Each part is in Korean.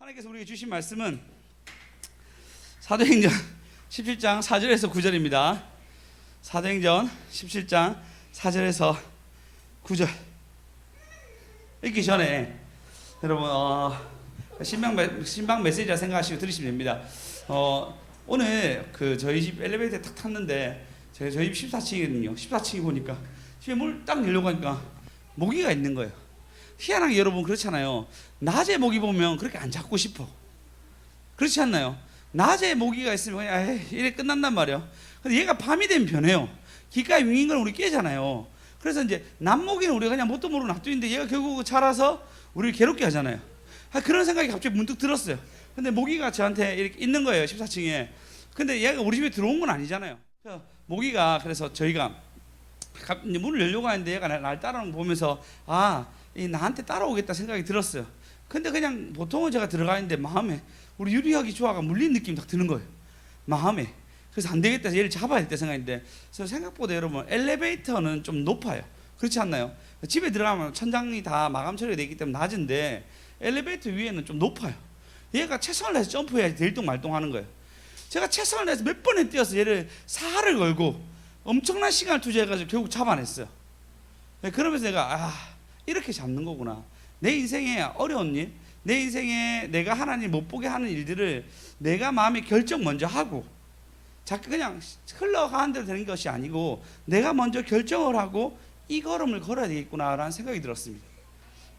하나님께서 우리에게 주신 말씀은 사도행전 17장 4절에서 9절입니다. 사도행전 17장 4절에서 9절 읽기 전에 여러분 신방 메시지라 생각하시고 들으시면 됩니다. 오늘 저희 집 엘리베이터에 탁 탔는데 저희 집 14층이거든요. 14층에 보니까 집에 문을 딱 열려고 하니까 모기가 있는 거예요. 희한하게 여러분 그렇잖아요. 낮에 모기 보면 그렇게 안 잡고 싶어. 그렇지 않나요? 낮에 모기가 있으면 그냥 이래 끝난단 말이에요. 근데 얘가 밤이 되면 변해요. 귓가에 윙윙 걸 우리 깨잖아요. 그래서 이제 남모기는 우리가 그냥 뭣도 모르고 놔두는데 얘가 결국 자라서 우리를 괴롭게 하잖아요. 그런 생각이 갑자기 문득 들었어요. 근데 모기가 저한테 이렇게 있는 거예요. 14층에. 근데 얘가 우리 집에 들어온 건 아니잖아요. 모기가 그래서 저희가 문을 열려고 하는데 얘가 날 따라오는 거 보면서 나한테 따라오겠다 생각이 들었어요. 근데 그냥 보통은 제가 들어가는데 마음에 우리 유리하기 조화가 물린 느낌이 딱 드는 거예요. 마음에. 그래서 안 되겠다, 얘를 잡아야 겠다 생각인데, 그래서 생각보다 여러분 엘리베이터는 좀 높아요. 그렇지 않나요? 집에 들어가면 천장이 다 마감 처리가 되어 있기 때문에 낮은데 엘리베이터 위에는 좀 높아요. 얘가 최선을 다해서 점프해야지 들똥말똥 하는 거예요. 제가 최선을 다해서 몇 번에 뛰어서 얘를 사활을 걸고 엄청난 시간을 투자해가지고 결국 잡아냈어요. 그러면서 내가 이렇게 잡는 거구나. 내 인생에 어려운 일, 내 인생에 내가 하나님 못 보게 하는 일들을 내가 마음에 결정 먼저 하고 자꾸 그냥 흘러가는 대로 되는 것이 아니고 내가 먼저 결정을 하고 이 걸음을 걸어야 되겠구나라는 생각이 들었습니다.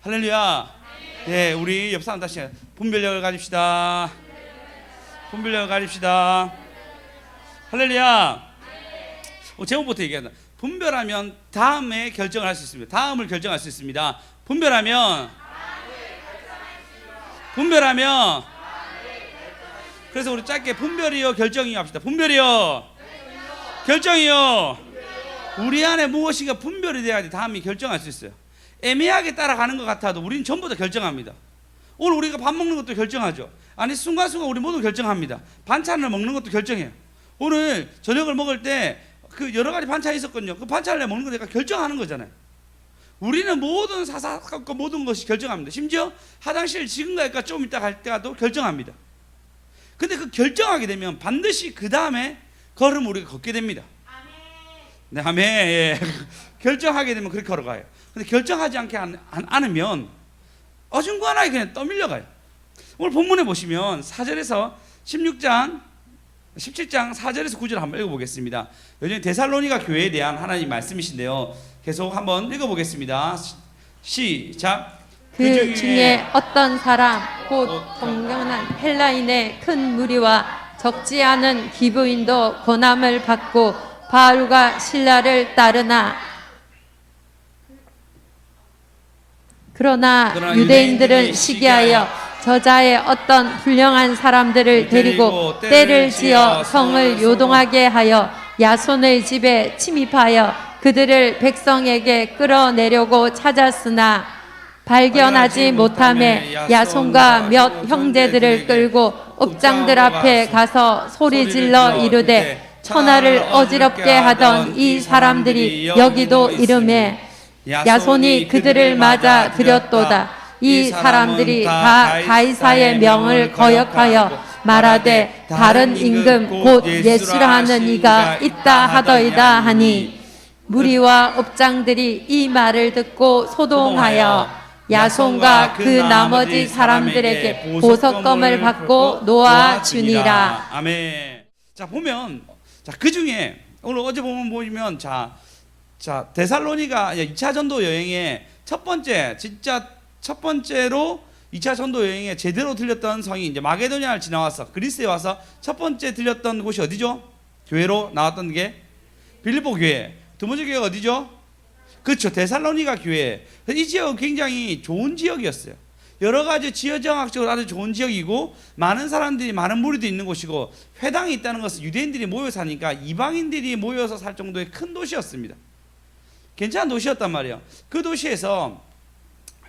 할렐루야. 네, 우리 옆 사람 다시 분별력을 가집시다. 분별력을 가집시다. 할렐루야. 제목부터 얘기한다. 분별하면 다음에 결정을 할 수 있습니다. 다음을 결정할 수 있습니다. 분별하면 그래서 우리 짧게 분별이요 결정이요 합시다. 분별이요 결정이요. 우리 안에 무엇인가 분별이 돼야지 다음에 결정할 수 있어요. 애매하게 따라가는 것 같아도 우리는 전부 다 결정합니다. 오늘 우리가 밥 먹는 것도 결정하죠. 아니 순간순간 우리 모두 결정합니다. 반찬을 먹는 것도 결정해요. 오늘 저녁을 먹을 때 그 여러 가지 반찬이 있었거든요. 그 반찬을 먹는 거 내가 결정하는 거잖아요. 우리는 모든 사사건건 모든 것이 결정합니다. 심지어 화장실 지금 갈까 좀 이따 갈 때도 결정합니다. 근데 그 결정하게 되면 반드시 그 다음에 걸음 우리가 걷게 됩니다. 네, 아멘. 예. 결정하게 되면 그렇게 걸어가요. 근데 결정하지 않으면 어중간하게 그냥 떠밀려가요. 오늘 본문에 보시면 4절에서 17장 4절에서 9절 한번 읽어보겠습니다. 요즘 데살로니가 교회에 대한 하나님 말씀이신데요. 계속 한번 읽어보겠습니다. 시작. 그 중에 어떤 사람 곧 동경한 헬라인의 큰 무리와 적지 않은 기브인도 고난을 받고 바울과 실라를 따르나 그러나 유대인들은 시기하여 저자의 어떤 불량한 사람들을 데리고 때를 지어 성을 요동하게 하여 야손의 집에 침입하여 그들을 백성에게 끌어내려고 찾았으나 발견하지 못하매 야손과 몇 형제들을 끌고 읍장들 앞에 가서 소리질러 이르되 천하를 어지럽게 하던 이 사람들이 여기도 이르매 야손이 그들을 맞아 들였도다. 이 사람들이 다 가이사의 명을 거역하여 말하되 다른 임금 곧 예수라 하는 이가 있다 하더이다 하니 무리와 읍장들이 이 말을 듣고 소동하여 야손과 그 나머지 사람들에게 보석검을 받고 놓아주니라. 아멘. 자 보면 그 중에 오늘 어제 보면 데살로니가 2차 전도 여행의 첫 번째로 2차 전도 여행에 제대로 들렸던 성이 이제 마게도니아를 지나와서 그리스에 와서 첫 번째 들렸던 곳이 어디죠? 교회로 나왔던 게 빌립보 교회. 두 번째 교회가 어디죠? 그렇죠. 데살로니가 교회. 이 지역은 굉장히 좋은 지역이었어요. 여러 가지 지어정학적으로 아주 좋은 지역이고 많은 사람들이 많은 무리도 있는 곳이고 회당이 있다는 것은 유대인들이 모여 사니까 이방인들이 모여서 살 정도의 큰 도시였습니다. 괜찮은 도시였단 말이에요. 그 도시에서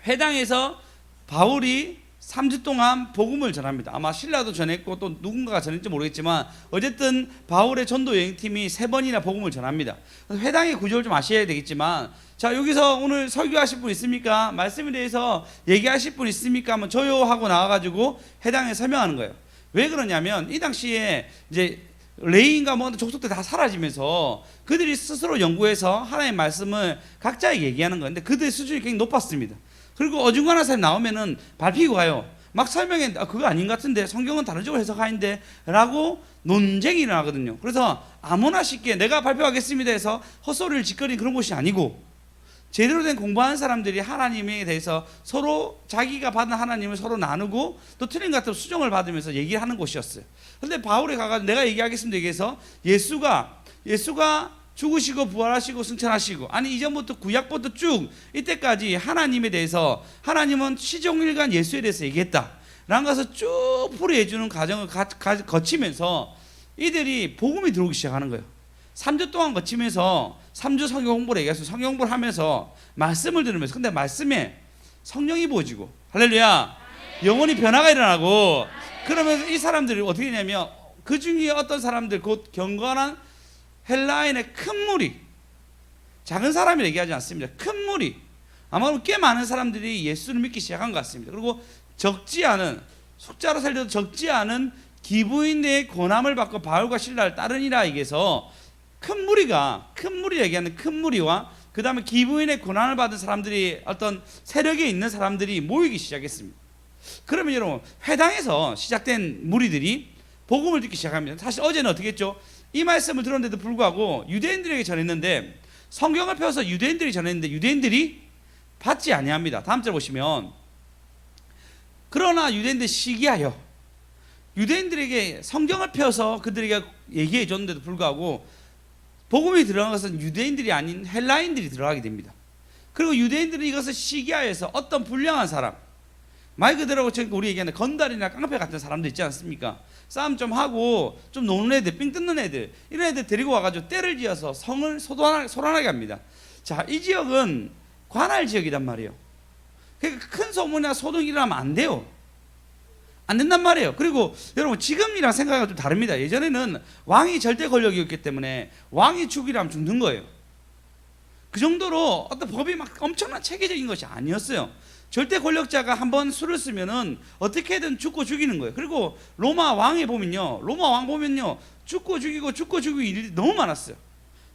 회당에서 바울이 3주 동안 복음을 전합니다. 아마 신라도 전했고 또 누군가가 전했지 모르겠지만 어쨌든 바울의 전도 여행팀이 3번이나 복음을 전합니다. 회당의 구조를 좀 아셔야 되겠지만, 자, 여기서 오늘 설교하실 분 있습니까? 말씀에 대해서 얘기하실 분 있습니까? 하면 저요 하고 나와가지고 회당에 설명하는 거예요. 왜 그러냐면 이 당시에 이제 레위인과 뭐 족속들 다 사라지면서 그들이 스스로 연구해서 하나님의 말씀을 각자에게 얘기하는 거예요. 근데 그들의 수준이 굉장히 높았습니다. 그리고 어중간한 사람이 나오면은 밟히고 가요. 막 설명해, 그거 아닌 것 같은데, 성경은 다른 쪽으로 해석하는데 라고 논쟁이 일어나거든요. 그래서 아무나 쉽게 내가 발표하겠습니다 해서 헛소리를 짓거리는 그런 곳이 아니고, 제대로 된 공부하는 사람들이 하나님에 대해서 서로 자기가 받은 하나님을 서로 나누고 또 틀린 것 같은 수정을 받으면서 얘기를 하는 곳이었어요. 근데 바울이 가가지고 내가 얘기하겠습니다 얘기해서 예수가 죽으시고 부활하시고 승천하시고, 아니 이전부터 구약부터 쭉 이때까지 하나님에 대해서, 하나님은 시종일관 예수에 대해서 얘기했다 라는 것을 쭉 풀이해 주는 과정을 거치면서 이들이 복음이 들어오기 시작하는 거예요. 3주 동안 거치면서 3주 성경 공부를 얘기했어요. 성경 공부를 하면서 말씀을 들으면서, 근데 말씀에 성령이 부어지고, 할렐루야, 영혼이 변화가 일어나고, 그러면서 이 사람들이 어떻게 되냐면 그 중에 어떤 사람들, 곧 경건한 헬라인의 큰 무리, 작은 사람이 얘기하지 않습니다. 큰 무리, 아마 꽤 많은 사람들이 예수를 믿기 시작한 것 같습니다. 그리고 적지 않은, 숫자로 살려도 적지 않은 기부인의 권함을 받고 바울과 실라를 따르니라 얘기해서 큰 무리 얘기하는 큰 무리와 그 다음에 기부인의 권한을 받은 사람들이, 어떤 세력에 있는 사람들이 모이기 시작했습니다. 그러면 여러분, 회당에서 시작된 무리들이 복음을 듣기 시작합니다. 사실 어제는 어떻게 했죠? 이 말씀을 들었는데도 불구하고 유대인들에게 전했는데, 성경을 펴서 유대인들이 전했는데 유대인들이 받지 아니합니다. 다음 절 보시면, 그러나 유대인들이 시기하여, 유대인들에게 성경을 펴서 그들에게 얘기해 줬는데도 불구하고 복음이 들어간 것은 유대인들이 아닌 헬라인들이 들어가게 됩니다. 그리고 유대인들은 이것을 시기하여서 어떤 불량한 사람, 말 그대로 우리 얘기하는 건달이나 깡패 같은 사람들 있지 않습니까? 싸움 좀 하고 좀 노는 애들, 삥 뜯는 애들, 이런 애들 데리고 와가지고 때를 지어서 성을 소란하게 합니다. 자, 이 지역은 관할 지역이란 말이에요. 그러니까 큰 소문이나 소동이 일어나면 안 돼요. 안 된단 말이에요. 그리고 여러분, 지금이랑 생각이 좀 다릅니다. 예전에는 왕이 절대 권력이었기 때문에 왕이 죽이라면 죽는 거예요. 그 정도로 어떤 법이 막 엄청난 체계적인 것이 아니었어요. 절대 권력자가 한번 수를 쓰면은 어떻게든 죽고 죽이는 거예요. 그리고 로마 왕 보면요, 죽고 죽이고 일이 너무 많았어요.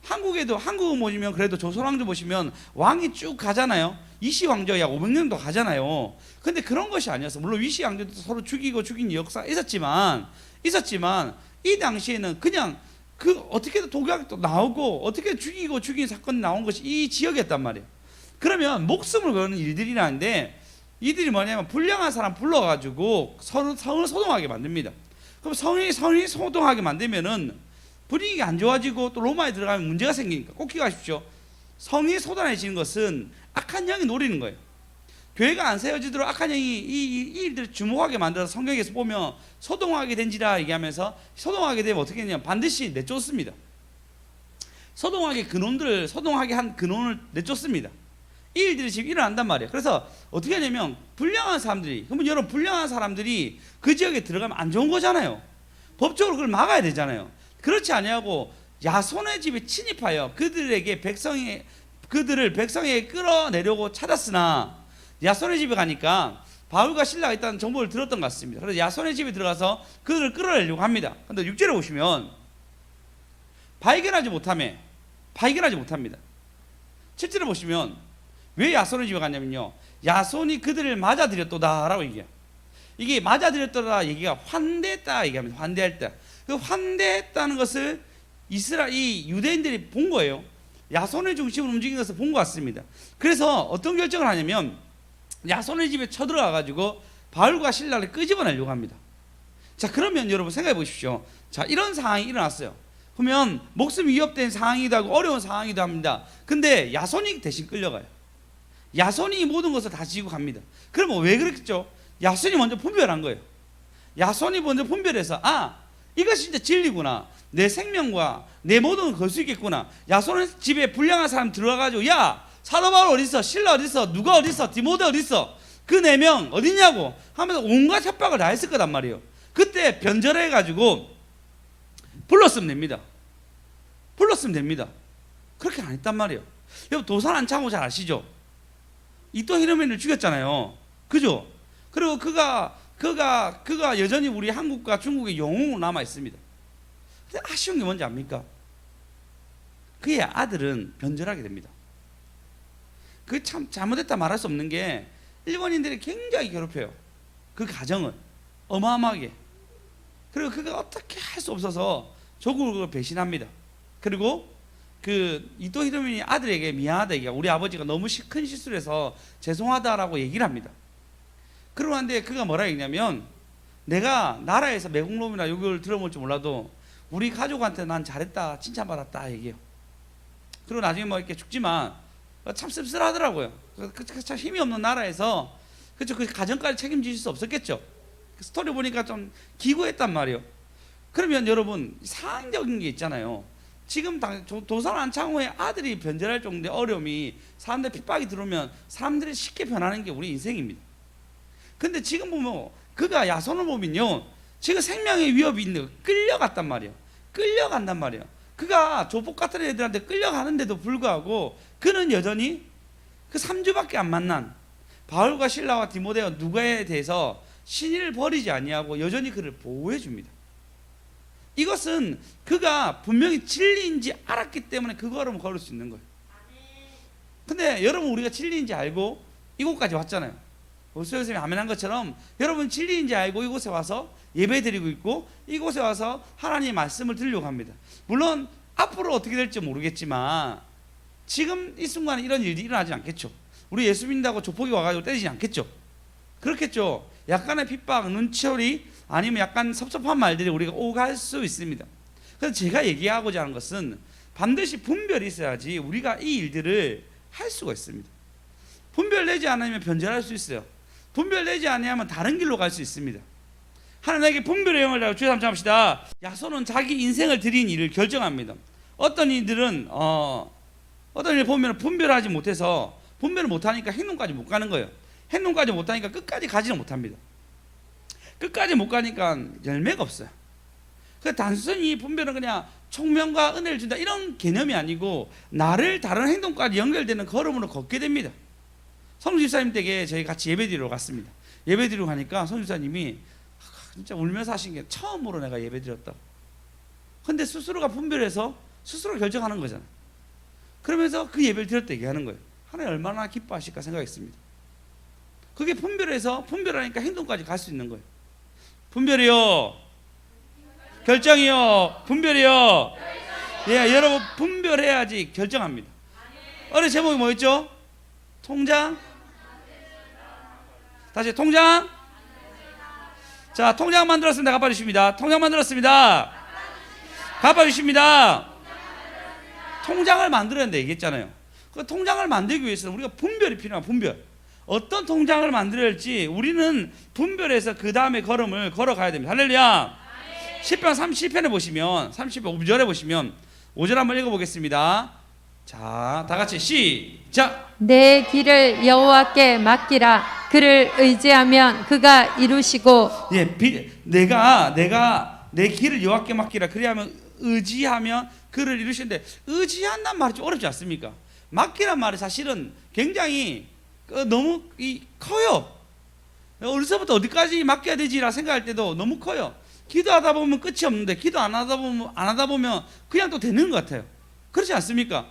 한국에도, 한국을 보시면 그래도 조선왕조 보시면 왕이 쭉 가잖아요. 이시왕조 약 500년도 가잖아요. 근데 그런 것이 아니었어. 물론 위시왕조도 서로 죽이고 죽인 역사가 있었지만 이 당시에는 그냥 그 어떻게든 독약도 나오고 어떻게 죽이고 죽인 사건이 나온 것이 이 지역이었단 말이에요. 그러면 목숨을 거는 일들이 나는데, 이들이 뭐냐면 불량한 사람 불러가지고 성을 소동하게 만듭니다. 그럼 성이 소동하게 만들면은 분위기가 안 좋아지고 또 로마에 들어가면 문제가 생기니까 꼭 기억하십시오. 성이 소단해지는 것은 악한 영이 노리는 거예요. 교회가 안 세워지도록 악한 영이 이 일들을 주목하게 만들어서 성경에서 보면 소동하게 된지라 얘기하면서, 소동하게 되면 어떻게 되냐면 반드시 내쫓습니다. 소동하게 한 근원을 내쫓습니다. 이 일들이 지금 일어난단 말이에요. 그래서 어떻게 하냐면 불량한 사람들이, 그러면 여러분, 불량한 사람들이 그 지역에 들어가면 안 좋은 거잖아요. 법적으로 그걸 막아야 되잖아요. 그렇지 아니하고 야손의 집에 침입하여 그들을 백성에게 끌어내려고 찾았으나, 야손의 집에 가니까 바울과 실라가 있다는 정보를 들었던 것 같습니다. 그래서 야손의 집에 들어가서 그들을 끌어내려고 합니다. 그런데 6절에 보시면 발견하지 못합니다. 7절에 보시면 왜 야손의 집에 갔냐면요, 야손이 그들을 맞아들였도다라고 얘기해요. 이게 맞아들였도다 얘기가 환대했다 얘기합니다. 환대할 때. 그 환대했다는 것을 이 유대인들이 본 거예요. 야손의 중심으로 움직이는 것을 본 것 같습니다. 그래서 어떤 결정을 하냐면 야손의 집에 쳐들어가 가지고 바울과 실라를 끄집어내려고 합니다. 자, 그러면 여러분 생각해 보십시오. 자, 이런 상황이 일어났어요. 그러면 목숨이 위협된 상황이기도 하고 어려운 상황이기도 합니다. 근데 야손이 대신 끌려가요. 야손이 모든 것을 다 지고 갑니다. 그러면 왜 그랬겠죠? 야손이 먼저 분별한 거예요. 야손이 먼저 분별해서, 이것이 진짜 진리구나, 내 생명과 내 모든 걸 걸 수 있겠구나. 야손의 집에 불량한 사람 들어가가지고, 야, 사도 바울 어디 있어? 신라 어디 있어? 누가 어디 있어? 디모데 어디 있어? 그 4명 어디냐고 하면서 온갖 협박을 다 했을 거단 말이에요. 그때 변절해가지고 불렀으면 됩니다. 불렀으면 됩니다. 그렇게 안 했단 말이에요. 여러분 도산 안창호 잘 아시죠? 이토 히로부미를 죽였잖아요. 그죠? 그리고 그가 여전히 우리 한국과 중국의 영웅으로 남아 있습니다. 근데 아쉬운 게 뭔지 압니까? 그의 아들은 변절하게 됩니다. 그 참 잘못했다 말할 수 없는 게 일본인들이 굉장히 괴롭혀요. 그 가정을 어마어마하게. 그리고 그가 어떻게 할 수 없어서 조국을 배신합니다. 그리고 그 이토 히로부미 아들에게 미안하다 얘기가 우리 아버지가 너무 큰 실수를 해서 죄송하다라고 얘기를 합니다. 그러고 한데 그가 뭐라 했냐면 내가 나라에서 매국노비나 이걸 들어볼지 몰라도 우리 가족한테 난 잘했다 칭찬받았다 얘기해요. 그리고 나중에 뭐 이렇게 죽지만 참 씁쓸하더라고요. 참 힘이 없는 나라에서 그쵸, 그 가정까지 책임질 수 없었겠죠. 그 스토리 보니까 좀 기구했단 말이에요. 그러면 여러분 상황적인 게 있잖아요. 지금 도산 안창호의 아들이 변절할 정도의 어려움이 사람들 핍박이 들어오면 사람들이 쉽게 변하는 게 우리 인생입니다. 근데 지금 보면 그가 야손을 보면요 지금 생명의 위협이 있는 거 끌려갔단 말이에요. 끌려간단 말이에요. 그가 조폭 같은 애들한테 끌려가는데도 불구하고 그는 여전히 그 3주밖에 안 만난 바울과 실라와 디모데와 누가에 대해서 신의를 버리지 아니하고 여전히 그를 보호해 줍니다. 이것은 그가 분명히 진리인지 알았기 때문에 그 걸음을 걸을 수 있는 거예요. 근데 여러분 우리가 진리인지 알고 이곳까지 왔잖아요. 오수연쌤이 아멘한 것처럼 여러분 진리인지 알고 이곳에 와서 예배 드리고 있고 이곳에 와서 하나님의 말씀을 들으려고 합니다. 물론 앞으로 어떻게 될지 모르겠지만 지금 이 순간에 이런 일이 일어나지 않겠죠. 우리 예수 믿는다고 조폭이 와가지고 때리지 않겠죠. 그렇겠죠. 약간의 핍박, 눈치놀이 아니면 약간 섭섭한 말들이 우리가 오갈 수 있습니다. 그래서 제가 얘기하고자 하는 것은 반드시 분별이 있어야지 우리가 이 일들을 할 수가 있습니다. 분별내지 않으면 변절할 수 있어요. 분별내지 않으면 다른 길로 갈 수 있습니다. 하나님에게 분별의 영을 달고 주여 삼창 합시다. 야손은 자기 인생을 드린 일을 결정합니다. 어떤 이들은 어떤 일을 보면 분별하지 못해서 분별을 못하니까 행동까지 못 가는 거예요. 행동까지 못하니까 끝까지 가지는 못합니다. 끝까지 못 가니까 열매가 없어요. 그 단순히 분별은 그냥 총명과 은혜를 준다 이런 개념이 아니고 나를 다른 행동까지 연결되는 걸음으로 걷게 됩니다. 성주 집사님 댁에 저희 같이 예배드리러 갔습니다. 예배드리러 가니까 성주 집사님이 진짜 울면서 하신 게 처음으로 내가 예배드렸다. 근데 스스로가 분별해서 스스로 결정하는 거잖아요. 그러면서 그 예배를 드렸다 얘기하는 거예요. 하나님 얼마나 기뻐하실까 생각했습니다. 그게 분별해서 분별하니까 행동까지 갈 수 있는 거예요. 분별이요. 결정이요. 분별이요. 예, 여러분 분별해야지 결정합니다. 어제 제목이 뭐였죠? 통장? 다시 통장? 자, 통장 만들었습니다. 갚아주십니다. 통장 만들었습니다. 갚아주십니다. 통장을 만들어야 된다 얘기했잖아요. 그 통장을 만들기 위해서는 우리가 분별이 필요한 분별. 어떤 통장을 만들어야 할지 우리는 분별해서 그 다음에 걸음을 걸어가야 됩니다. 할렐루야. 10편 30편에 보시면 30편 5절에 보시면 5절 한번 읽어보겠습니다. 자, 다 같이 시작. 내 길을 여호와께 맡기라. 그를 의지하면 그가 이루시고. 예, 내가 내 길을 여호와께 맡기라. 그리하면 의지하면 그를 이루시는데 의지한다는 말이 좀 어렵지 않습니까? 맡기란 말이 사실은 굉장히 너무 커요. 어디서부터 어디까지 맡겨야 되지라 생각할 때도 너무 커요. 기도하다 보면 끝이 없는데 기도 안 하다 보면 그냥 또 되는 것 같아요. 그렇지 않습니까?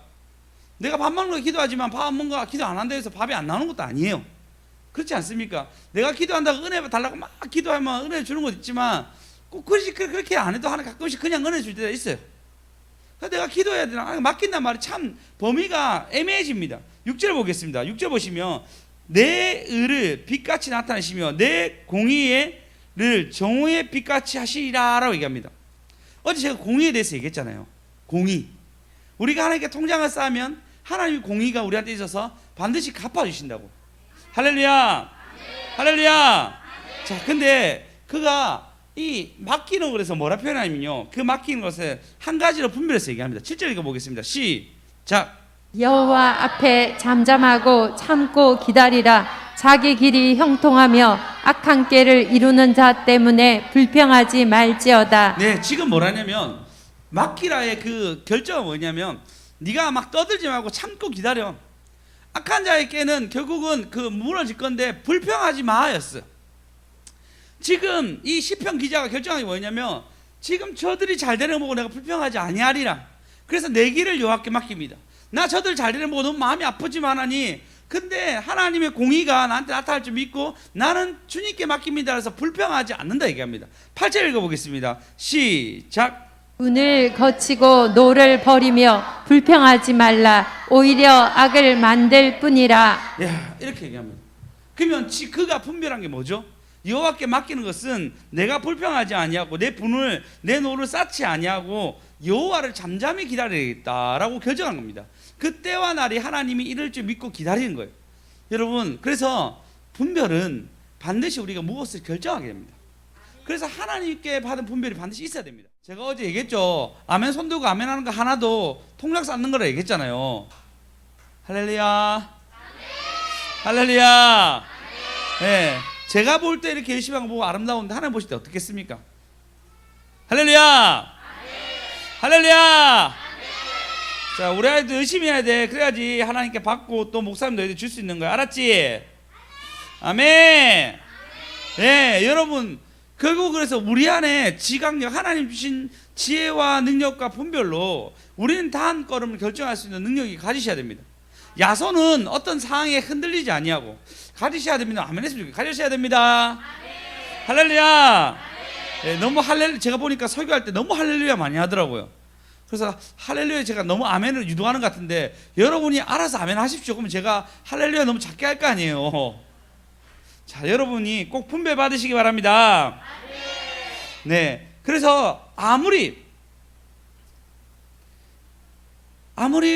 내가 밥 먹는 거 기도하지만 밥 먹는 거 기도 안 한다 해서 밥이 안 나오는 것도 아니에요. 그렇지 않습니까? 내가 기도한다고 은혜 달라고 막 기도하면 은혜 주는 것도 있지만 꼭 그렇게 안 해도 하나 가끔씩 그냥 은혜 줄 때가 있어요. 내가 기도해야 되나? 맡긴단 말이 참 범위가 애매해집니다. 6절 보겠습니다. 6절 보시면 내 의를 빛같이 나타내시며 내 공의를 정오의 빛같이 하시리라 라고 얘기합니다. 어제 제가 공의에 대해서 얘기했잖아요. 공의. 우리가 하나님께 통장을 쌓으면 하나님의 공의가 우리한테 있어서 반드시 갚아주신다고. 할렐루야. 할렐루야. 자, 근데 그가 이 맡기는 것에서 뭐라 표현하냐면요, 그 맡기는 것을 한 가지로 분별해서 얘기합니다. 7절 읽어보겠습니다. 시작. 여호와 앞에 잠잠하고 참고 기다리라. 자기 길이 형통하며 악한 꾀를 이루는 자 때문에 불평하지 말지어다. 네, 지금 뭐라냐면 막기라의 그 결정은 뭐냐면 네가 막 떠들지 말고 참고 기다려. 악한 자의 깨는 결국은 그 무너질 건데 불평하지 마였어. 지금 이 시편 기자가 결정한 게 뭐냐면 지금 저들이 잘 되는 거 보고 내가 불평하지 아니하리라. 그래서 내 길을 여호와께 맡깁니다. 나 저들 잘 되는 거 보고 너무 마음이 아프지만 하니 근데 하나님의 공의가 나한테 나타날 줄 믿고 나는 주님께 맡깁니다. 그래서 불평하지 않는다 얘기합니다. 8절 읽어보겠습니다. 시작. 운을 거치고 노를 버리며 불평하지 말라. 오히려 악을 만들 뿐이라. 야, 이렇게 얘기합니다. 그러면 그가 분별한 게 뭐죠? 여호와께 맡기는 것은 내가 불평하지 아니하고 내 분을 내 노를 쌓지 아니하고 여호와를 잠잠히 기다리겠다라고 결정한 겁니다. 그때와 날이 하나님이 이럴 줄 믿고 기다리는 거예요. 여러분, 그래서 분별은 반드시 우리가 무엇을 결정하게 됩니다. 그래서 하나님께 받은 분별이 반드시 있어야 됩니다. 제가 어제 얘기했죠. 아멘 손 들고 아멘 하는 거 하나도 통락 쌓는 거라 얘기했잖아요. 할렐루야. 할렐루야. 네, 제가 볼 때 이렇게 열심히 하고 보고 아름다운데 하나님 보실 때 어떻겠습니까? 할렐루야. 할렐루야. 자, 우리 아이도 열심히 해야 돼. 그래야지 하나님께 받고 또 목사님도 너희들 줄 수 있는 거야. 알았지? 아멘. 예, 여러분 결국 그래서 우리 안에 지각력, 하나님 주신 지혜와 능력과 분별로 우리는 다 한 걸음을 결정할 수 있는 능력이 가지셔야 됩니다. 야손은 어떤 상황에 흔들리지 아니하고 가지셔야 됩니다. 아멘 했으면 좋겠어요. 가지셔야 됩니다. 할렐루야. 예, 너무 할렐루야, 제가 보니까 설교할 때 너무 할렐루야 많이 하더라고요. 그래서 할렐루야 제가 너무 아멘을 유도하는 것 같은데 여러분이 알아서 아멘 하십시오. 그러면 제가 할렐루야 너무 작게 할 거 아니에요. 자, 여러분이 꼭 분별 받으시기 바랍니다. 네, 그래서 아무리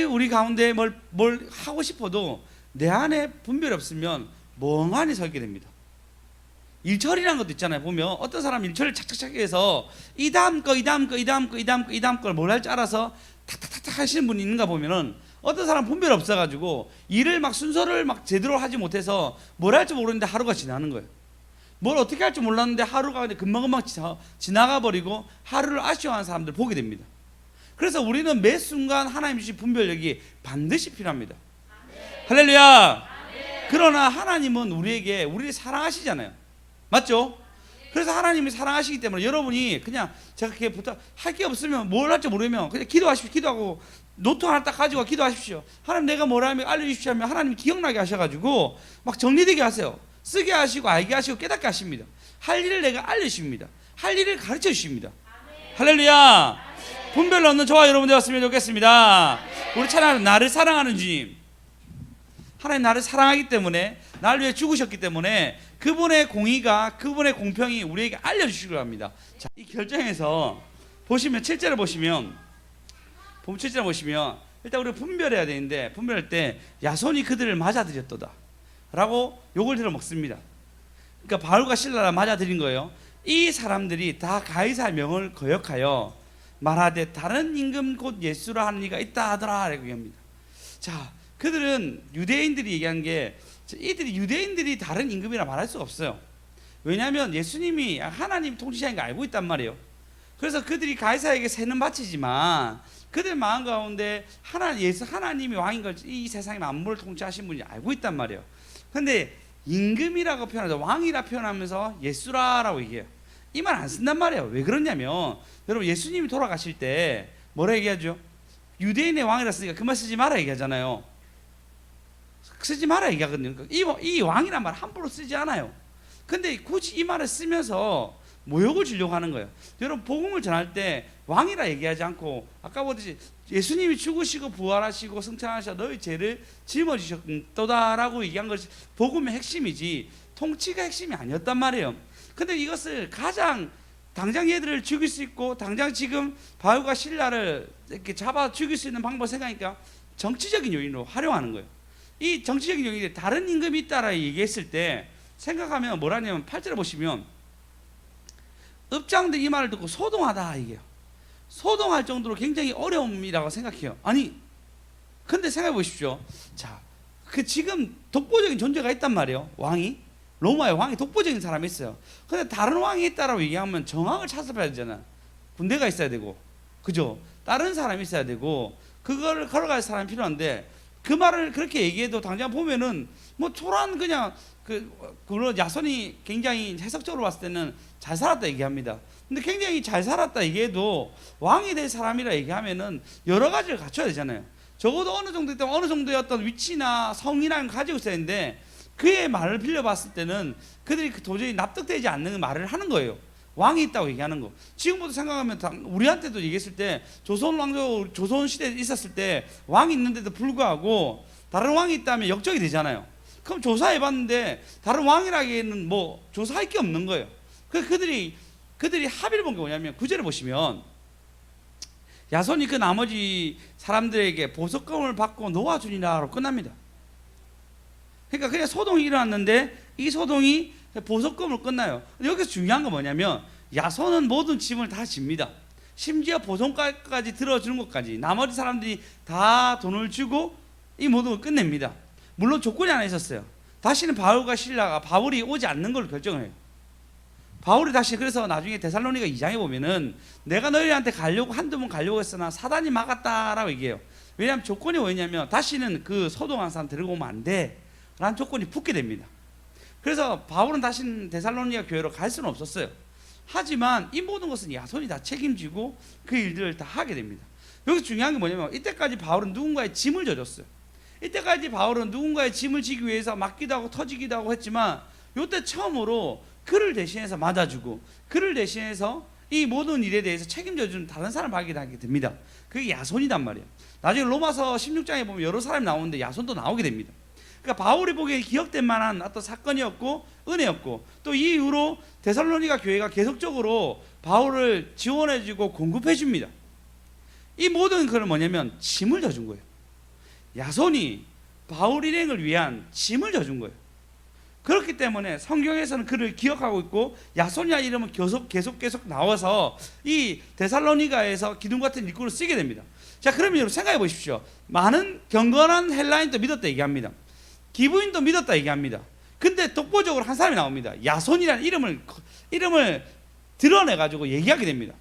우리 가운데 뭘 하고 싶어도 내 안에 분별이 없으면 멍하니 설게 됩니다. 일처리라는 것도 있잖아요. 보면 어떤 사람 일처리를 착착착 해서 이 다음 거 걸 뭘 할 줄 알아서 탁탁탁탁 하시는 분이 있는가 보면은 어떤 사람 분별 없어가지고 일을 막 순서를 막 제대로 하지 못해서 뭘 할 줄 모르는데 하루가 지나는 거예요. 뭘 어떻게 할 줄 몰랐는데 하루가 금방금방 지나가 버리고 하루를 아쉬워하는 사람들 보게 됩니다. 그래서 우리는 매 순간 하나님 주신 분별력이 반드시 필요합니다. 할렐루야. 그러나 하나님은 우리를 사랑하시잖아요. 맞죠? 그래서 하나님이 사랑하시기 때문에 여러분이 그냥 제가 그렇게 할 게 없으면 뭘 할지 모르면 그냥 기도하십시오. 기도하고 노트 하나 딱 가지고 기도하십시오. 하나님 내가 뭐라 하면 알려주십시오 하면 하나님 기억나게 하셔가지고 막 정리되게 하세요. 쓰게 하시고 알게 하시고 깨닫게 하십니다. 할 일을 내가 알려주십니다. 할 일을 가르쳐 주십니다. 할렐루야. 분별 없는 저와 여러분 되었으면 좋겠습니다. 우리 찬양하는 나를 사랑하는 주님. 하나님 나를 사랑하기 때문에 나를 위해 죽으셨기 때문에 그분의 공의가 그분의 공평이 우리에게 알려주시기로 합니다. 자, 이 결정에서 보시면 7절을 보시면 일단 우리가 분별해야 되는데 분별할 때 야손이 그들을 맞아들였도다 라고 욕을 들어 먹습니다. 그러니까 바울과 실라를 맞아들인 거예요. 이 사람들이 다 가이사의 명을 거역하여 말하되 다른 임금 곧 예수라 하는 이가 있다 하더라 라고 얘기합니다. 자, 그들은 유대인들이 얘기한 게 유대인들이 다른 임금이라 말할 수가 없어요. 왜냐하면 예수님이 하나님 통치하는 거 알고 있단 말이에요. 그래서 그들이 가이사에게 세는 바치지만 그들 마음 가운데 하나님이 왕인 걸 이 세상의 만물을 통치하신 분이 알고 있단 말이에요. 근데 임금이라고 표현하죠. 왕이라 표현하면서 예수라라고 얘기해요. 이 말 안 쓴단 말이에요. 왜 그러냐면 여러분 예수님이 돌아가실 때 뭐라 얘기하죠? 유대인의 왕이라 쓰니까 그 말 쓰지 마라 얘기하잖아요. 쓰지 마라 얘기하거든요. 이 왕이란 말 함부로 쓰지 않아요. 근데 굳이 이 말을 쓰면서 모욕을 주려고 하는 거예요. 여러분 복음을 전할 때 왕이라 얘기하지 않고 아까 보듯이 예수님이 죽으시고 부활하시고 승천하셔 너희 죄를 짊어지셨도다라고 얘기한 것이 복음의 핵심이지 통치가 핵심이 아니었단 말이에요. 근데 이것을 당장 얘들을 죽일 수 있고 당장 지금 바울과 실라를 이렇게 잡아 죽일 수 있는 방법을 생각하니까 정치적인 요인으로 활용하는 거예요. 이 정치적인 요인이 다른 임금이 있다라 얘기했을 때 생각하면 뭐라냐면 8절에 보시면 읍장들 이 말을 듣고 소동하다 이게요. 소동할 정도로 굉장히 어려움이라고 생각해요. 아니 근데 생각해 보십시오. 자, 그 지금 독보적인 존재가 있단 말이에요. 왕이, 로마의 왕이 독보적인 사람이 있어요. 근데 다른 왕이 있다라고 얘기하면 정황을 찾아봐야 되잖아. 군대가 있어야 되고, 그죠? 다른 사람이 있어야 되고, 그거를 걸어갈 사람이 필요한데, 그 말을 그렇게 얘기해도 당장 보면은 뭐 토란 그냥 그런 야손이 굉장히 해석적으로 봤을 때는 잘 살았다 얘기합니다. 근데 굉장히 잘 살았다 얘기해도 왕이 될 사람이라 얘기하면은 여러 가지를 갖춰야 되잖아요. 적어도 어느 정도 있다면 어느 정도의 어떤 위치나 성이라는 걸 가지고 있어야 되는데, 그의 말을 빌려봤을 때는 그들이 도저히 납득되지 않는 말을 하는 거예요. 왕이 있다고 얘기하는 거. 지금부터 생각하면 우리한테도 얘기했을 때 조선 왕조 조선 시대에 있었을 때 왕이 있는데도 불구하고 다른 왕이 있다면 역적이 되잖아요. 그럼 조사해봤는데 다른 왕이라기에는 뭐 조사할 게 없는 거예요. 그들이 합의를 본 게 뭐냐면, 구절에 보시면 야손이 그 나머지 사람들에게 보석금을 받고 놓아주니라로 끝납니다. 그러니까 그냥 소동이 일어났는데 이 소동이 보석금을 끝나요. 여기서 중요한 건 뭐냐면, 야손은 모든 짐을 다 집니다. 심지어 보석까지 들어주는 것까지 나머지 사람들이 다 돈을 주고 이 모든 걸 끝냅니다. 물론 조건이 하나 있었어요. 다시는 바울과 실라가 바울이 오지 않는 걸 결정을 해요. 바울이 다시, 그래서 나중에 데살로니가 2장에 보면은 내가 너희한테 가려고 한두 번 가려고 했으나 사단이 막았다라고 얘기해요. 왜냐하면 조건이 뭐였냐면, 다시는 그 소동한 사람 데리고 오면 안 돼 라는 조건이 붙게 됩니다. 그래서 바울은 다시는 데살로니가 교회로 갈 수는 없었어요. 하지만 이 모든 것은 야손이 다 책임지고 그 일들을 다 하게 됩니다. 여기서 중요한 게 뭐냐면, 이때까지 바울은 누군가의 짐을 져줬어요. 이때까지 바울은 누군가의 짐을 지기 위해서 맞기도 하고 터지기도 하고 했지만, 이때 처음으로 그를 대신해서 맞아주고 그를 대신해서 이 모든 일에 대해서 책임져주는 다른 사람을 발견하게 됩니다. 그게 야손이단 말이에요. 나중에 로마서 16장에 보면 여러 사람이 나오는데 야손도 나오게 됩니다. 그러니까 바울이 보기에 기억될 만한 어떤 사건이었고 은혜였고, 또 이 이후로 데살로니가 교회가 계속적으로 바울을 지원해주고 공급해줍니다. 이 모든 것은 뭐냐면 짐을 져준 거예요. 야손이 바울 일행을 위한 짐을 져준 거예요. 그렇기 때문에 성경에서는 그를 기억하고 있고, 야손이라는 이름은 계속 나와서 이 데살로니가에서 기둥 같은 일꾼을 쓰게 됩니다. 자, 그러면 여러분 생각해 보십시오. 많은 경건한 헬라인도 믿었다 얘기합니다. 기브인도 믿었다 얘기합니다. 근데 독보적으로 한 사람이 나옵니다. 야손이라는 이름을 드러내가지고 얘기하게 됩니다.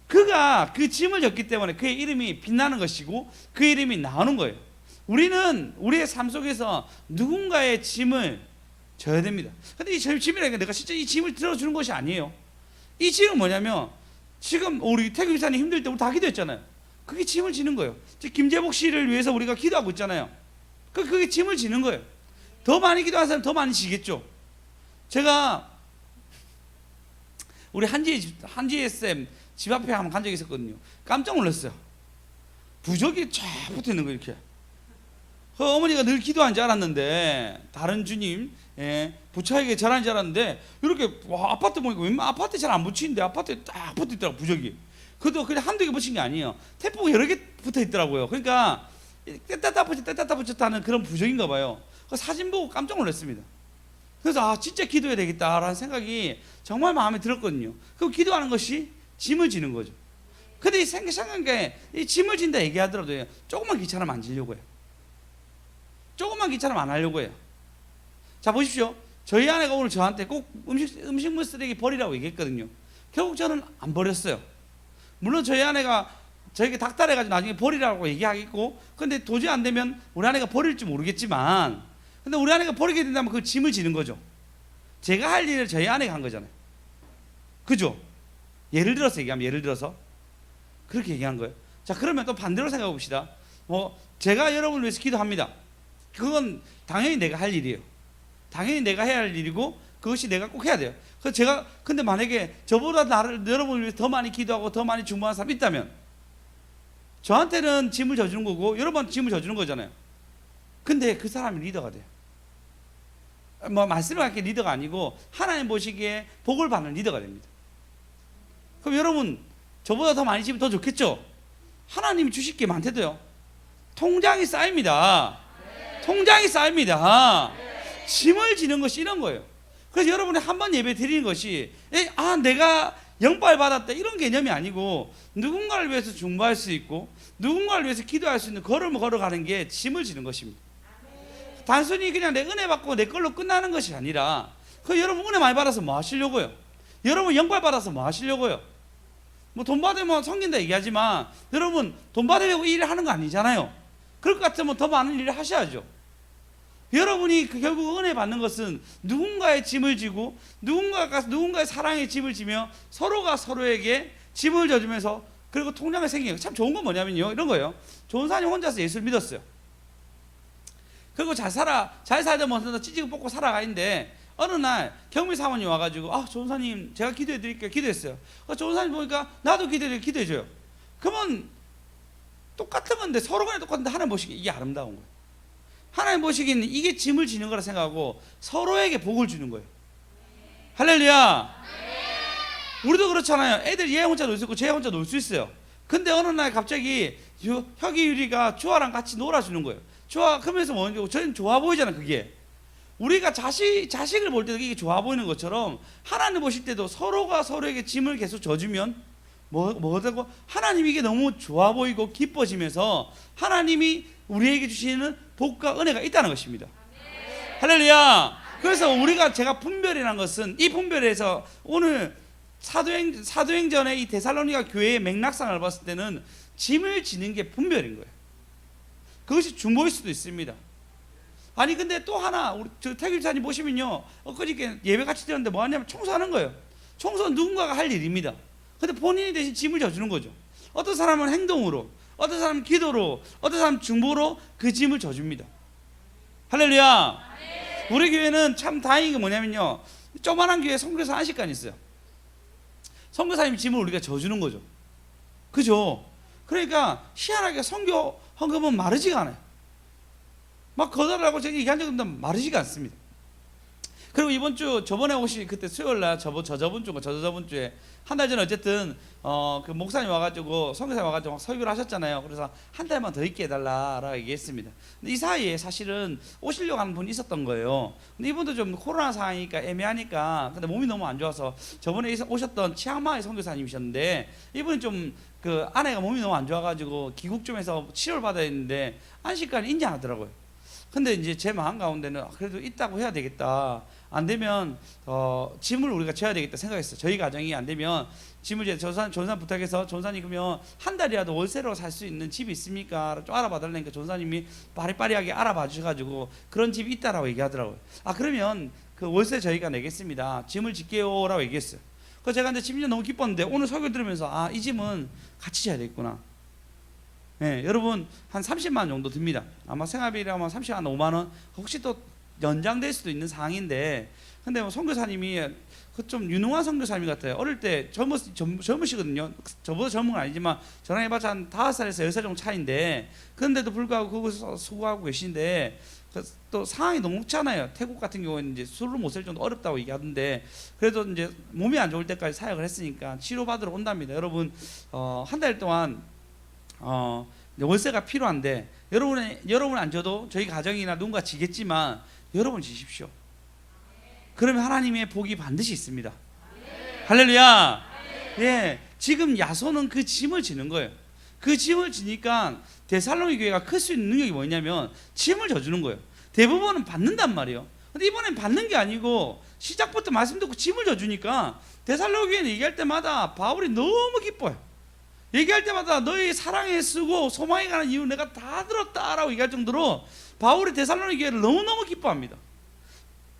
그가 그 짐을 졌기 때문에 그의 이름이 빛나는 것이고 그 이름이 나오는 거예요. 우리는 우리의 삶 속에서 누군가의 짐을 져야 됩니다. 근데 이 짐이라는 게 내가 진짜 이 짐을 들어주는 것이 아니에요. 이 짐은 뭐냐면, 지금 우리 태규 기사님 힘들 때 우리 다 기도했잖아요. 그게 짐을 지는 거예요. 김재복 씨를 위해서 우리가 기도하고 있잖아요. 그게 짐을 지는 거예요. 더 많이 기도하는 사람 더 많이 지겠죠. 제가 우리 한지혜 쌤 집 앞에 한번 간 적이 있었거든요. 깜짝 놀랐어요. 부적이 쫙 붙어 있는 거예요. 이렇게. 그 어머니가 늘 기도한 줄 알았는데, 다른 주님, 부처에게 절하는 줄 알았는데, 이렇게 아파트 보니까 웬만 아파트에 잘 안 붙이는데 아파트에 딱 붙어 있더라고, 부적이. 그것도 그냥 한두 개 붙인 게 아니에요. 태풍이 여러 개 붙어 있더라고요. 그러니까 떼따따 붙였다는 그런 부적인가 봐요. 그 사진 보고 깜짝 놀랐습니다. 그래서 진짜 기도해야 되겠다라는 생각이 정말 마음에 들었거든요. 그럼 기도하는 것이 짐을 지는 거죠. 근데 이 생각한 게, 이 짐을 진다 얘기하더라도 조금만 귀찮으면 안 지려고 해요. 조금만 귀찮으면 안 하려고 해요. 자, 보십시오. 저희 아내가 오늘 저한테 꼭 음식물 쓰레기 버리라고 얘기했거든요. 결국 저는 안 버렸어요. 물론 저희 아내가 저에게 닥달해가지고 나중에 버리라고 얘기하겠고, 근데 도저히 안 되면 우리 아내가 버릴지 모르겠지만, 근데 우리 아내가 버리게 된다면 그 짐을 지는 거죠. 제가 할 일을 저희 아내가 한 거잖아요. 그죠? 예를 들어서 얘기하면, 예를 들어서 그렇게 얘기한 거예요. 자, 그러면 또 반대로 생각해 봅시다. 제가 여러분을 위해서 기도합니다. 그건 당연히 내가 할 일이에요. 당연히 내가 해야 할 일이고, 그것이 내가 꼭 해야 돼요. 그래서 근데 만약에 저보다 여러분을 위해서 더 많이 기도하고 더 많이 중보하는 사람이 있다면, 저한테는 짐을 져주는 거고 여러분한테 짐을 져주는 거잖아요. 근데 그 사람이 리더가 돼요. 말씀을 하기에 리더가 아니고 하나님 보시기에 복을 받는 리더가 됩니다. 그럼 여러분, 저보다 더 많이 지면 더 좋겠죠? 하나님이 주실 게 많대도요. 통장이 쌓입니다. 통장이 쌓입니다. 짐을 지는 것이 이런 거예요. 그래서 여러분이 한 번 예배 드리는 것이 내가 영빨 받았다 이런 개념이 아니고, 누군가를 위해서 중보할 수 있고 누군가를 위해서 기도할 수 있는 걸음을 걸어가는 게 짐을 지는 것입니다. 단순히 그냥 내 은혜 받고 내 걸로 끝나는 것이 아니라 그 여러분 은혜 많이 받아서 뭐 하시려고요? 여러분 영광 받아서 뭐 하시려고요? 뭐 돈 받으면 섬긴다 얘기하지만 여러분 돈 받으려고 일을 하는 거 아니잖아요. 그럴 것 같으면 더 많은 일을 하셔야죠. 여러분이 결국 은혜 받는 것은 누군가의 짐을 지고 누군가의 사랑의 짐을 지며 서로가 서로에게 짐을 져주면서 그리고 통장에 생기는 참 좋은 건 뭐냐면요, 이런 거예요. 조은사님 혼자서 예수를 믿었어요. 그리고 잘 살자 못해서 찌지고 뽑고 살아가는데 어느 날 경비 사모님 와가지고 조은사님 제가 기도해 드릴게요. 기도했어요. 조은사님 보니까 나도 기도해줘요. 그러면 똑같은 건데 서로 간에 똑같은데 하나님 보시기에 이게 아름다운 거예요. 하나님 보시기에는 이게 짐을 지는 거라 생각하고 서로에게 복을 주는 거예요. 할렐루야. 우리도 그렇잖아요. 애들 얘 혼자 놀 수 있고 쟤 혼자 놀 수 있어요. 근데 어느 날 갑자기 혁이 유리가 주아랑 같이 놀아주는 거예요. 주아 그러면서 뭐냐고 저는 좋아 보이잖아. 그게 우리가 자식을 볼 때도 이게 좋아 보이는 것처럼 하나님 보실 때도 서로가 서로에게 짐을 계속 져주면 뭐되고 하나님이 이게 너무 좋아 보이고 기뻐지면서 하나님이 우리에게 주시는 복과 은혜가 있다는 것입니다. 할렐루야. 그래서 제가 분별이라는 것은 이 분별에서 오늘 사도행전의 이 데살로니가 교회의 맥락상을 봤을 때는 짐을 지는 게 분별인 거예요. 그것이 중보일 수도 있습니다. 아니 근데 또 하나 우리 태길사님 보시면요, 엊그저께 예배 같이 드렸는데 뭐 하냐면 청소하는 거예요. 청소는 누군가가 할 일입니다. 근데 본인이 대신 짐을 져주는 거죠. 어떤 사람은 행동으로, 어떤 사람은 기도로, 어떤 사람은 중보로 그 짐을 져줍니다. 할렐루야. 우리 교회는 참 다행인 게 뭐냐면요, 조그만한 교회에 선교사 안식관이 있어요. 선교사님 짐을 우리가 져주는 거죠. 그죠? 그러니까 희한하게 선교 헌금은 마르지가 않아요. 막 거절하고 저기 얘기한 적 없는데 마르지가 않습니다. 그리고 이번 주 저번에 오신 그때 수요일날 저저번 주에 한 달 전에 어쨌든 그 목사님 와가지고 선교사님 와가지고 설교를 하셨잖아요. 그래서 한 달만 더 있게 해달라라고 얘기했습니다. 근데 이 사이에 사실은 오시려고 하는 분이 있었던 거예요. 근데 이분도 좀 코로나 상황이니까 애매하니까 근데 몸이 너무 안 좋아서 저번에 오셨던 치앙마이 선교사님이셨는데 이분이 좀 그 아내가 몸이 너무 안 좋아가지고 귀국 좀 해서 치료를 받아야 했는데 안식관이 인정하더라고요. 근데 이제 제 마음 가운데는 그래도 있다고 해야 되겠다. 안 되면 짐을 우리가 져야 되겠다 생각했어요. 저희 가정이 안 되면 짐을 전산 부탁해서 전산이 그러면 한 달이라도 월세로 살 수 있는 집이 있습니까? 좀 알아봐 달라니까 전사님이 빠리빠리하게 알아봐 주셔가지고 그런 집이 있다라고 얘기하더라고요. 그러면 그 월세 저희가 내겠습니다. 짐을 질게요라고 얘기했어요. 그래서 제가 근데 짐이 너무 기뻤는데 오늘 설교 들으면서 이 짐은 같이 져야 되겠구나. 네, 여러분 한 30만 원 정도 듭니다. 아마 생활비라면 30만 원, 5만 원 혹시 또 연장될 수도 있는 상황인데 근데 뭐 선교사님이 좀 유능한 선교사님 같아요. 어릴 때 젊으시거든요. 저보다 젊은 건 아니지만 저랑 해봤자 한 5살에서 10살 정도 차이인데 그런데도 불구하고 그것을 수고하고 계신데 또 상황이 녹록잖아요. 태국 같은 경우에는 이제 술을 못 살 정도 어렵다고 얘기하던데 그래도 이제 몸이 안 좋을 때까지 사역을 했으니까 치료받으러 온답니다. 여러분 한 달 동안 월세가 필요한데 여러분 안 줘도 저희 가정이나 누군가 지겠지만 여러분 지십시오. 그러면 하나님의 복이 반드시 있습니다. 할렐루야. 예, 지금 야손은 그 짐을 지는 거예요. 그 짐을 지니까 데살로니 교회가 클 수 있는 능력이 뭐냐면 짐을 져주는 거예요. 대부분은 받는단 말이에요. 근데 이번엔 받는 게 아니고 시작부터 말씀 듣고 짐을 져주니까 데살로니 교회는 얘기할 때마다 바울이 너무 기뻐요. 얘기할 때마다 너희 사랑에 쓰고 소망에 가는 이유 내가 다 들었다라고 얘기할 정도로 바울이 데살로니 교회를 너무너무 기뻐합니다.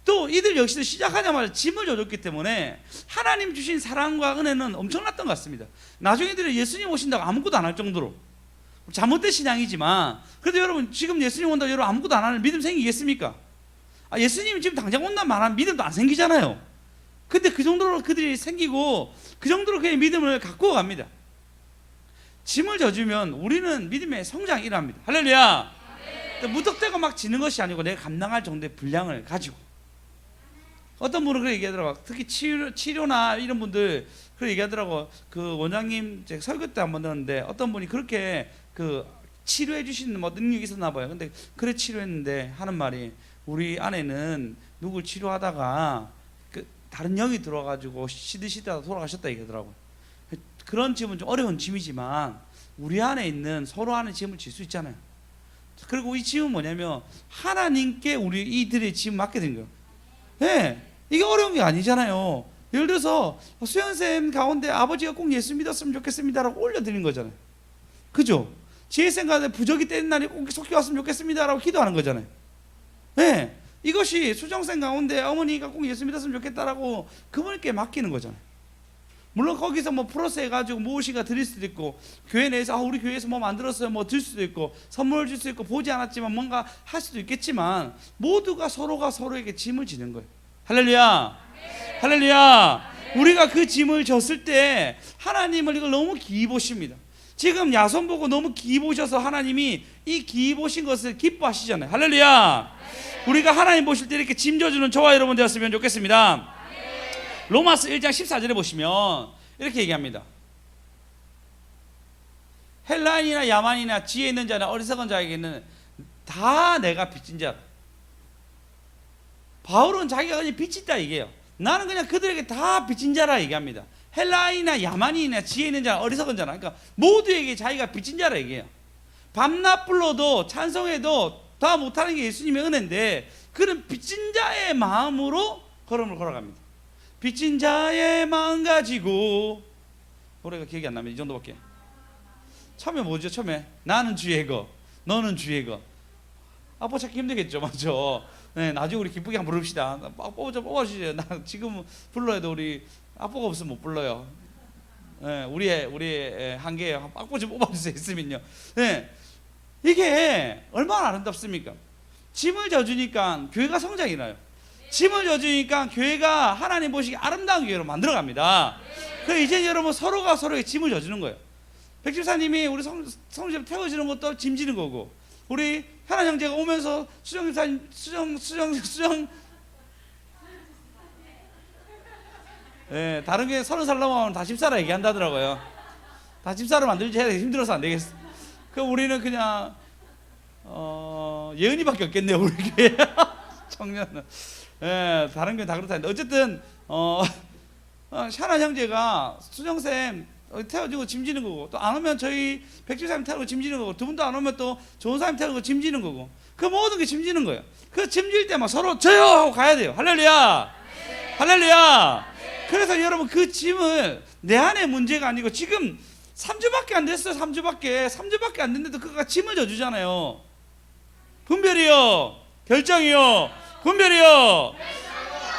또 이들 역시도 시작하자마자 짐을 져줬기 때문에 하나님 주신 사랑과 은혜는 엄청났던 것 같습니다. 나중에 이들이 예수님 오신다고 아무것도 안 할 정도로 잘못된 신앙이지만 그래도 여러분 지금 예수님 온다고 여러분 아무것도 안 하는 믿음 생기겠습니까? 예수님이 지금 당장 온다는 말하면 믿음도 안 생기잖아요. 근데 그 정도로 그들이 생기고 그 정도로 그의 믿음을 갖고 갑니다. 짐을 져주면 우리는 믿음의 성장이 일어납니다. 할렐루야. 무턱대고 막 지는 것이 아니고 내가 감당할 정도의 분량을 가지고 어떤 분은 그렇게 얘기하더라고요. 특히 치료나 이런 분들 그렇게 얘기하더라고요. 그 원장님 제가 설교 때 한번 들었는데 어떤 분이 그렇게 그 치료해 주시는 뭐 능력이 있었나 봐요. 근데 그래 치료했는데 하는 말이 우리 아내는 누굴 치료하다가 그 다른 영이 들어와가지고 시드시드하다 돌아가셨다 얘기하더라고요. 그런 짐은 좀 어려운 짐이지만 우리 안에 있는 서로 안에 짐을 질 수 있잖아요. 그리고 이 짐은 뭐냐면 하나님께 우리 이들의 짐 맡게 된 거예요. 네, 이게 어려운 게 아니잖아요. 예를 들어서 수영쌤 가운데 아버지가 꼭 예수 믿었으면 좋겠습니다라고 올려드린 거잖아요. 그죠? 지혜쌤 가운데 부적이 떼는 날이 꼭 속히 왔으면 좋겠습니다라고 기도하는 거잖아요. 네, 이것이 수정쌤 가운데 어머니가 꼭 예수 믿었으면 좋겠다라고 그분께 맡기는 거잖아요. 물론 거기서 뭐 플러스 해가지고 무엇인가 드릴 수도 있고, 교회 내에서 우리 교회에서 뭐 만들었어요 뭐 줄 수도 있고, 선물을 줄 수도 있고, 보지 않았지만 뭔가 할 수도 있겠지만, 모두가 서로가 서로에게 짐을 지는 거예요. 할렐루야. 네. 할렐루야. 네. 우리가 그 짐을 졌을 때 하나님을 이걸 너무 기이 보십니다. 지금 야손 보고 너무 기이 보셔서 하나님이 이 기이 보신 것을 기뻐하시잖아요. 할렐루야. 네. 우리가 하나님 보실 때 이렇게 짐 져주는 저와 여러분 되었으면 좋겠습니다. 로마서 1장 14절에 보시면 이렇게 얘기합니다. 헬라인이나 야만이나 지혜 있는 자나 어리석은 자에게는 다 내가 빚진 자. 바울은 자기가 그냥 빚진다 얘기해요. 나는 그냥 그들에게 다 빚진 자라 얘기합니다. 헬라인이나 야만이나 지혜 있는 자나 어리석은 자나, 그러니까 모두에게 자기가 빚진 자라 얘기해요. 밤낮 불러도 찬송해도 다 못하는 게 예수님의 은혜인데, 그런 빚진 자의 마음으로 걸음을 걸어갑니다. 빚진 자의 마음 가지고, 노래가 기억이 안 나면 이 정도밖에. 처음에 뭐죠? 처음에 나는 주의 거, 너는 주의 거. 아빠 찾기 힘들겠죠, 맞죠? 네, 나중에 우리 기쁘게 한번 부릅시다. 뽑아주세요. 나 지금 불러야도 우리 아빠가 없으면 못 불러요. 네, 우리의 한계예요. 아빠 좀 뽑아주세요. 있으면요. 네, 이게 얼마나 아름답습니까? 짐을 져주니까 교회가 성장이 나요. 짐을 져주니까 교회가 하나님 보시기 아름다운 교회로 만들어갑니다. 그래서 이제 여러분 서로가 서로에게 짐을 져주는 거예요. 백집사님이 우리 성집 태워주는 것도 짐 지는 거고, 우리 현안 형제가 오면서 수정 네, 다른 교회 30살 넘어가면 다 집사라 얘기한다더라고요. 다 집사를 만들지 해야 힘들어서 안 되겠어. 그럼 우리는 그냥 예은이밖에 없겠네요, 우리 교회. 청년은. 예, 다른 게 다 그렇다는데 어쨌든 샤나 형제가 수정쌤 태워주고 짐지는 거고, 또 안 오면 저희 백주사님 태우고 짐지는 거고, 두 분도 안 오면 또 좋은 사람 태우고 짐지는 거고, 그 모든 게 짐지는 거예요. 그 짐질 때 막 서로 저요 하고 가야 돼요. 할렐루야. 네. 할렐루야. 네. 그래서 여러분 그 짐을 내 안의 문제가 아니고, 지금 3주밖에 안 됐어요. 3주밖에 안 됐는데도 그가 짐을 져주잖아요. 분별이요, 결정이요, 분별이요.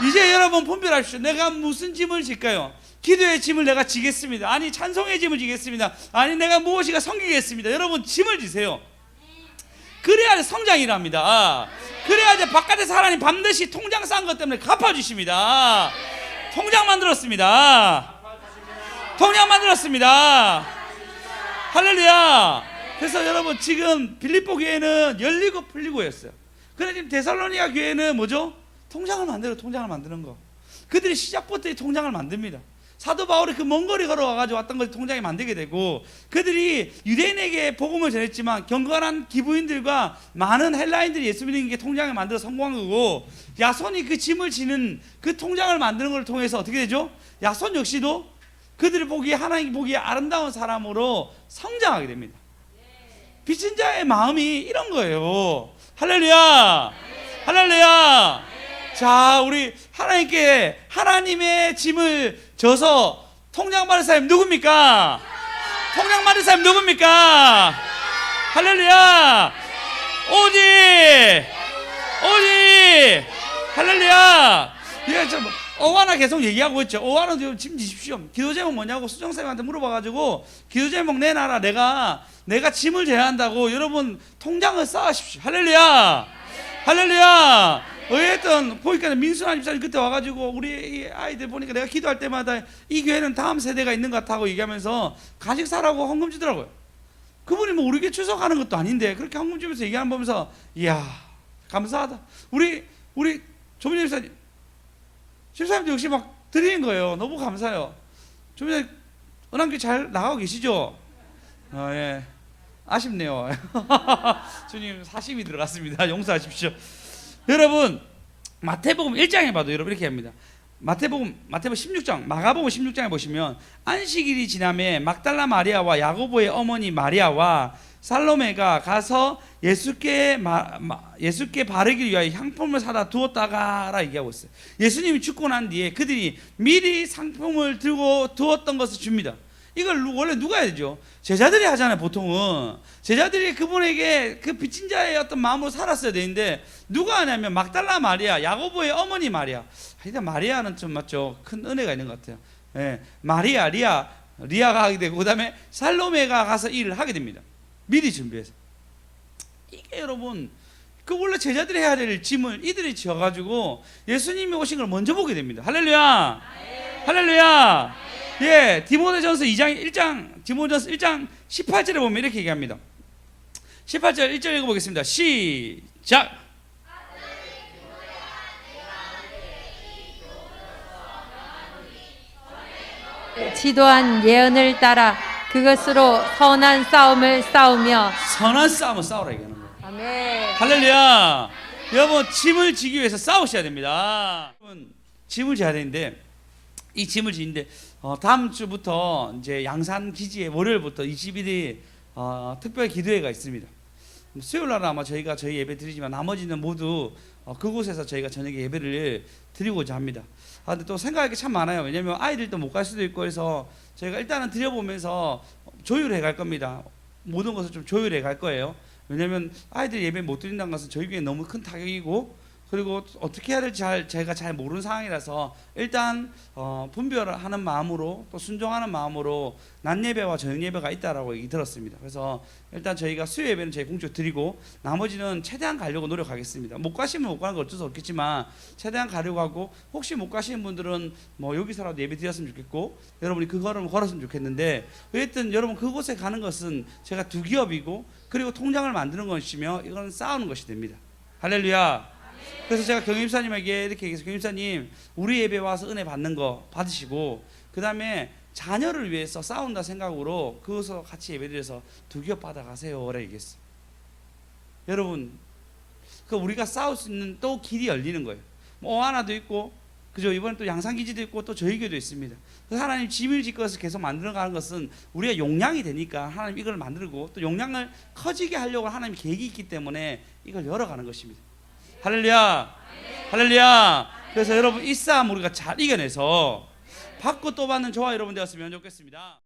이제 여러분 분별하십시오. 내가 무슨 짐을 질까요? 기도의 짐을 내가 지겠습니다. 아니 찬송의 짐을 지겠습니다. 아니 내가 무엇이가 섬기겠습니다. 여러분 짐을 지세요. 그래야 성장이랍니다. 그래야 이제 바깥에서 하나님 반드시 통장 싼 것 때문에 갚아주십니다. 통장 만들었습니다. 통장 만들었습니다. 할렐루야. 그래서 여러분 지금 빌립보 교회는 열리고 풀리고였어요. 그런데 지금 데살로니가 교회는 뭐죠? 통장을 만드는 거. 그들이 시작부터 이 통장을 만듭니다. 사도 바울이 그 먼 거리 걸어와가지고 왔던 것을 통장에 만들게 되고, 그들이 유대인에게 복음을 전했지만 경건한 기부인들과 많은 헬라인들이 예수 믿는 게 통장을 만들어 성공한 거고, 야손이 그 짐을 지는 그 통장을 만드는 걸 통해서 어떻게 되죠? 야손 역시도 그들이 보기에 하나님 보기에 아름다운 사람으로 성장하게 됩니다. 빚진 자의 마음이 이런 거예요. 할렐루야. 할렐루야. 자, 우리 하나님께 하나님의 짐을 져서 통장 받을 사람이 누굽니까? 통장 받을 사람이 누굽니까? 할렐루야. 오직 할렐루야. 예, 저 어와나 계속 얘기하고 있죠. 어와는 짐 지십시오. 기도 제목 뭐냐고 수정쌤한테 물어봐가지고, 기도 제목 내놔라. 내가 짐을 져야 한다고. 여러분 통장을 쌓으십시오. 할렐루야. 할렐루야. 어쨌든 보니까 민수나 집사님 그때 와가지고 우리 아이들 보니까 내가 기도할 때마다 이 교회는 다음 세대가 있는 것 같다고 얘기하면서 간식 사라고 헌금 주더라고요. 그분이 뭐 우리 교회 출석하는 것도 아닌데 그렇게 헌금 주면서 얘기하는 거 보면서, 이야 감사하다. 우리 조민재 집사님도 역시 막 드리는 거예요. 너무 감사해요. 조민재 은한교회 잘 나가고 계시죠? 예. 아쉽네요. 주님 사심이 들어갔습니다. 용서하십시오. 여러분 마태복음 1장에 봐도 여러분 이렇게 합니다. 마태복음 16장, 마가복음 16장에 보시면 안식일이 지남에 막달라 마리아와 야고보의 어머니 마리아와 살로메가 가서 예수께 바르기 위하여 향품을 사다 두었다가라 얘기하고 있어요. 예수님이 죽고 난 뒤에 그들이 미리 상품을 들고 두었던 것을 줍니다. 이걸 원래 누가 해야 되죠? 제자들이 하잖아요. 보통은 제자들이 그분에게 그 빚진 자의 어떤 마음으로 살았어야 되는데 누가 하냐면 막달라 마리아, 야고보의 어머니 마리아. 일단 마리아는 좀 맞죠? 큰 은혜가 있는 것 같아요. 예, 마리아, 리아가 하게 되고 그다음에 살로메가 가서 일을 하게 됩니다. 미리 준비해서. 이게 여러분 그 원래 제자들이 해야 될 짐을 이들이 지어가지고 예수님이 오신 걸 먼저 보게 됩니다. 할렐루야, 할렐루야. 예, 디모데전서 1장 18절에 보면 이렇게 얘기합니다. 18절 1절 읽어보겠습니다. 시작. 지도한 예언을 따라 그것으로 선한 싸움을 싸우며. 선한 싸움을 싸우라 얘기하는 거예요. 아멘. 할렐루야. 여러분 짐을 지기 위해서 싸우셔야 됩니다. 여러분 짐을 져야 되는데 이 짐을 지는데 다음 주부터 이제 양산 기지에 월요일부터 20일이 특별 기도회가 있습니다. 수요일 날은 아마 저희가 저희 예배 드리지만 나머지는 모두 그곳에서 저희가 저녁에 예배를 드리고자 합니다. 근데 또 생각할 게 참 많아요. 왜냐면 아이들도 못 갈 수도 있고 해서 저희가 일단은 드려보면서 조율해 갈 겁니다. 모든 것을 좀 조율해 갈 거예요. 왜냐면 아이들 예배 못 드린다는 것은 저희 교회에 너무 큰 타격이고 그리고 어떻게 해야 될지 제가 잘 모르는 상황이라서 일단 분별하는 마음으로 또 순종하는 마음으로 낮 예배와 저녁 예배가 있다라고 얘기 들었습니다. 그래서 일단 저희가 수요 예배는 저희 공적 드리고 나머지는 최대한 가려고 노력하겠습니다. 못 가시면 못 가는 건 어쩔 수 없겠지만 최대한 가려고 하고 혹시 못 가시는 분들은 뭐 여기서라도 예배 드렸으면 좋겠고 여러분이 그 걸음을 걸었으면 좋겠는데 어쨌든 여러분 그곳에 가는 것은 제가 두 기업이고 그리고 통장을 만드는 것이며 이건 싸우는 것이 됩니다. 할렐루야. 그래서 제가 경임사님에게 이렇게 얘기해서 경임사님 우리 예배 와서 은혜 받는 거 받으시고 그 다음에 자녀를 위해서 싸운다 생각으로 그것을 같이 예배드려서 두 기업 받아가세요 라고 얘기했어요. 여러분 그 우리가 싸울 수 있는 또 길이 열리는 거예요. 뭐 하나도 있고 그죠? 이번에 또 양산기지도 있고 또 저희 교회도 있습니다. 그래서 하나님 짐을 질 것을 계속 만들어가는 것은 우리가 용량이 되니까 하나님 이걸 만들고 또 용량을 커지게 하려고 하나님 계획이 있기 때문에 이걸 열어가는 것입니다. 할렐루야, 할렐루야. 그래서 여러분 이 싸움 우리가 잘 이겨내서 받고 또 받는 저와 여러분 되었으면 좋겠습니다.